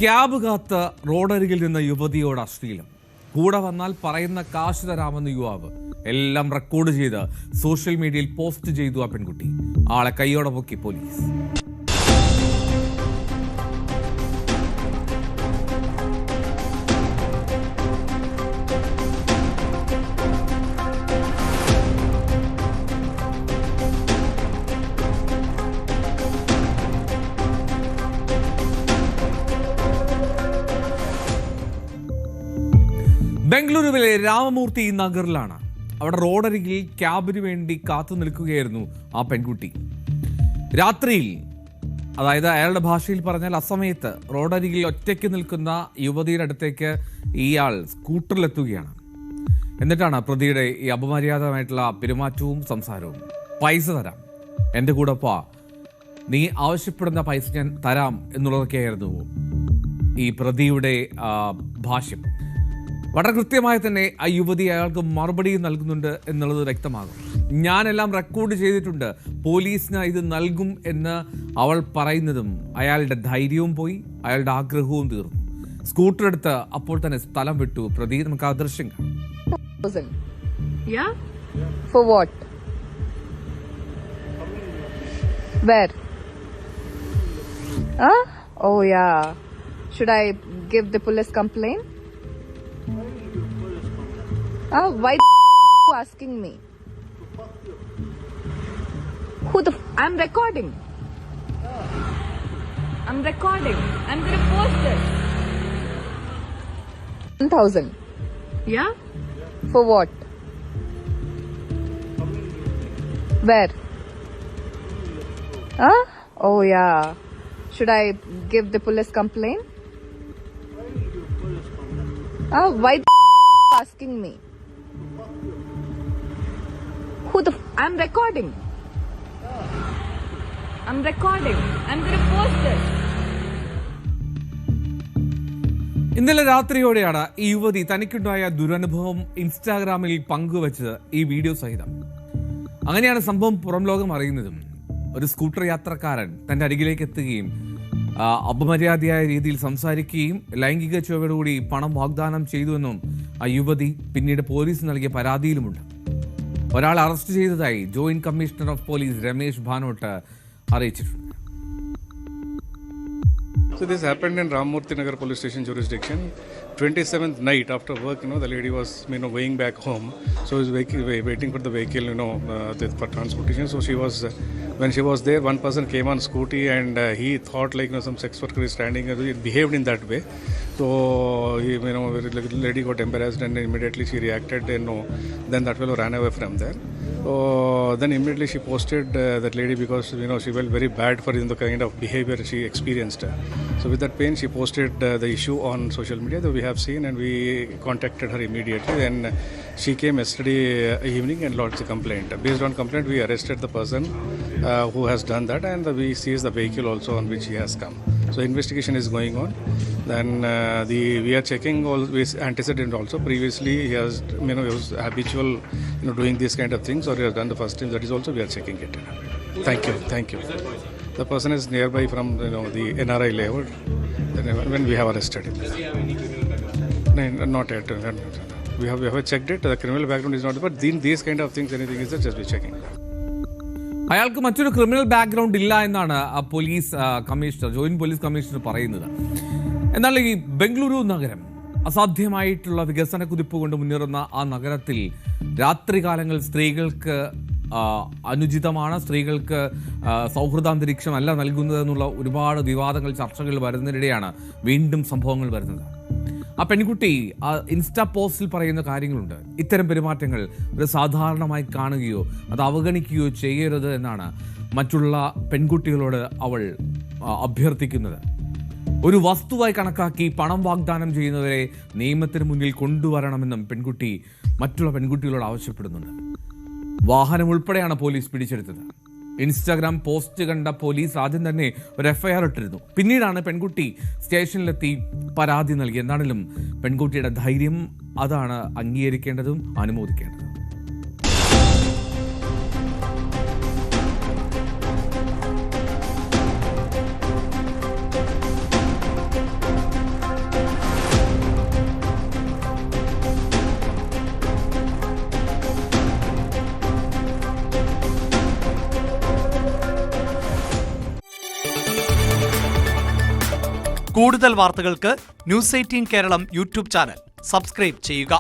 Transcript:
Cab കാത്ത് റോഡരികിൽ നിന്ന യുവതിയോട് അശ്ലീലം. കൂടെ വന്നാൽ പറയുന്ന കാശ് തരാമെന്ന് യുവാവ്. എല്ലാം റെക്കോർഡ് ചെയ്ത് സോഷ്യൽ മീഡിയയിൽ പോസ്റ്റ് ചെയ്തു ആ പെൺകുട്ടി. ആളെ കൈയോടെ പൊക്കി പോലീസ്. ബംഗളൂരുവിലെ രാമമൂർത്തി നഗറിലാണ്. അവിടെ റോഡരികിൽ ക്യാബിന് വേണ്ടി കാത്തു നിൽക്കുകയായിരുന്നു ആ പെൺകുട്ടി. രാത്രിയിൽ, അതായത് അയാളുടെ ഭാഷയിൽ പറഞ്ഞാൽ അസമയത്ത്, റോഡരികിൽ ഒറ്റയ്ക്ക് നിൽക്കുന്ന യുവതിയുടെ അടുത്തേക്ക് ഇയാൾ സ്കൂട്ടറിലെത്തുകയാണ്. എന്നിട്ടാണ് പ്രതിയുടെ ഈ അപമര്യാദമായിട്ടുള്ള പെരുമാറ്റവും സംസാരവും. പൈസ തരാം, എൻ്റെ കൂടെ പോ, നീ ആവശ്യപ്പെടുന്ന പൈസ ഞാൻ തരാം എന്നുള്ളതൊക്കെയായിരുന്നു ഈ പ്രതിയുടെ ഭാഷ്യം. വളരെ കൃത്യമായി തന്നെ ആ യുവതി അയാൾക്ക് മറുപടി നൽകുന്നുണ്ട് എന്നുള്ളത് വ്യക്തമാകും. ഞാനെല്ലാം റെക്കോർഡ് ചെയ്തിട്ടുണ്ട്, പോലീസിന് ഇത് നൽകും എന്ന് അവൾ പറയുന്നതും അയാളുടെ ധൈര്യവും പോയി, അയാളുടെ ആഗ്രഹവും തീർന്നു. സ്കൂട്ടർ എടുത്ത് അപ്പോൾ തന്നെ സ്ഥലം വിട്ടു പ്രതി. നമുക്ക് ആ ദൃശ്യം കാണാം. Yeah? For what? Where? Huh? Oh yeah. Should I give the police complaint? Why you asking me? I'm recording. I'm recording. I'm gonna post this. 1,000. Yeah? For what? Where? Huh? Oh yeah. Should I give the police complaint? Why asking me? I'm recording. I'm recording. I'm gonna post this. ഇന്നലെ രാത്രിയോടെയാണ് ഈ യുവതി തനിക്കുണ്ടായ ദുരനുഭവം ഇൻസ്റ്റാഗ്രാമിൽ പങ്കുവച്ചത്, ഈ video സഹിതം. അങ്ങനെയാണ് സംഭവം പുറം ലോകം അറിയുന്നതും. ഒരു സ്കൂട്ടർ യാത്രക്കാരൻ തന്റെ അരികിലേക്ക് എത്തുകയും അപമര്യാദയായ രീതിയിൽ സംസാരിക്കുകയും ലൈംഗിക ചുവയോടുകൂടി പണം വാഗ്ദാനം ചെയ്തുവെന്നും ആ യുവതി പിന്നീട് പോലീസ് നൽകിയ പരാതിയിലുമുണ്ട്. ഒരാൾ അറസ്റ്റ് ചെയ്തതായി joint commissioner of police Ramesh Bhanot അറിയിച്ചിട്ടുണ്ട്. So this happened in Ramamurthy Nagar police station jurisdiction. 27th night after work, the lady was, going back home. So was waiting for the vehicle, for transportation. So she was, when she was there, one person came on scooty and he thought some sex worker is standing. It behaved in that way. So the lady got embarrassed and immediately she reacted. Then that fellow ran away from there. So then immediately she posted that lady because she felt very bad for the kind of behavior she experienced. So with that pain, she posted the issue on social media that we have seen, and we contacted her immediately. Then she came yesterday evening and lodged the complaint. Based on complaint, we arrested the person who has done that, and we seized the vehicle also on which he has come. So investigation is going on. Then we are checking all with antecedent also. Previously, he has he was habitual doing these kind of things, or he has done the first time. That is also we are checking it. Thank you. The person is nearby from the NRI layout. When we have arrested him. No, not yet. We have checked it. The criminal background is not. But these kind of things, anything is just we checking. അയാൾക്ക് മറ്റൊരു criminal background ഇല്ല എന്നാണ് police commissioner, joint police commissioner പറയുന്നത്. എന്നാൽ ഈ ബംഗളൂരു നഗരം അസാധ്യമായിട്ടുള്ള വികസന കുതിപ്പ് കൊണ്ട് മുന്നേറുന്ന ആ നഗരത്തിൽ രാത്രികാലങ്ങൾ സ്ത്രീകൾക്ക് അനുചിതമാണ്, സ്ത്രീകൾക്ക് സൗഹൃദാന്തരീക്ഷമല്ല നൽകുന്നതെന്നുള്ള ഒരുപാട് വിവാദങ്ങൾ, ചർച്ചകൾ വരുന്നതിനിടെയാണ് വീണ്ടും സംഭവങ്ങൾ വരുന്നത്. ആ പെൺകുട്ടി ആ ഇൻസ്റ്റാ പോസ്റ്റിൽ പറയുന്ന കാര്യങ്ങളുണ്ട്. ഇത്തരം പെരുമാറ്റങ്ങൾ ഒരു സാധാരണമായി കാണുകയോ അത് അവഗണിക്കുകയോ ചെയ്യരുത് എന്നാണ് മറ്റുള്ള പെൺകുട്ടികളോട് അവൾ അഭ്യർത്ഥിക്കുന്നത്. ഒരു വസ്തുവായി കണക്കാക്കി പണം വാഗ്ദാനം ചെയ്യുന്നവരെ നിയമത്തിന് മുന്നിൽ കൊണ്ടുവരണമെന്നും പെൺകുട്ടി മറ്റുള്ള പെൺകുട്ടികളോട് ആവശ്യപ്പെടുന്നുണ്ട്. വാഹനം ഉൾപ്പെടെയാണ് പോലീസ് പിടിച്ചെടുത്തത്. ഇൻസ്റ്റാഗ്രാം പോസ്റ്റ് കണ്ട പോലീസ് ആദ്യം തന്നെ ഒരു FIR ഇട്ടിരുന്നു. പിന്നീടാണ് പെൺകുട്ടി സ്റ്റേഷനിലെത്തി പരാതി നൽകി. എന്താണെങ്കിലും പെൺകുട്ടിയുടെ ധൈര്യം അതാണ് അംഗീകരിക്കേണ്ടതും അനുമോദിക്കേണ്ടതും. കൂടുതൽ വാർത്തകൾക്ക് news 18 Keralam YouTube channel subscribe ചെയ്യുക.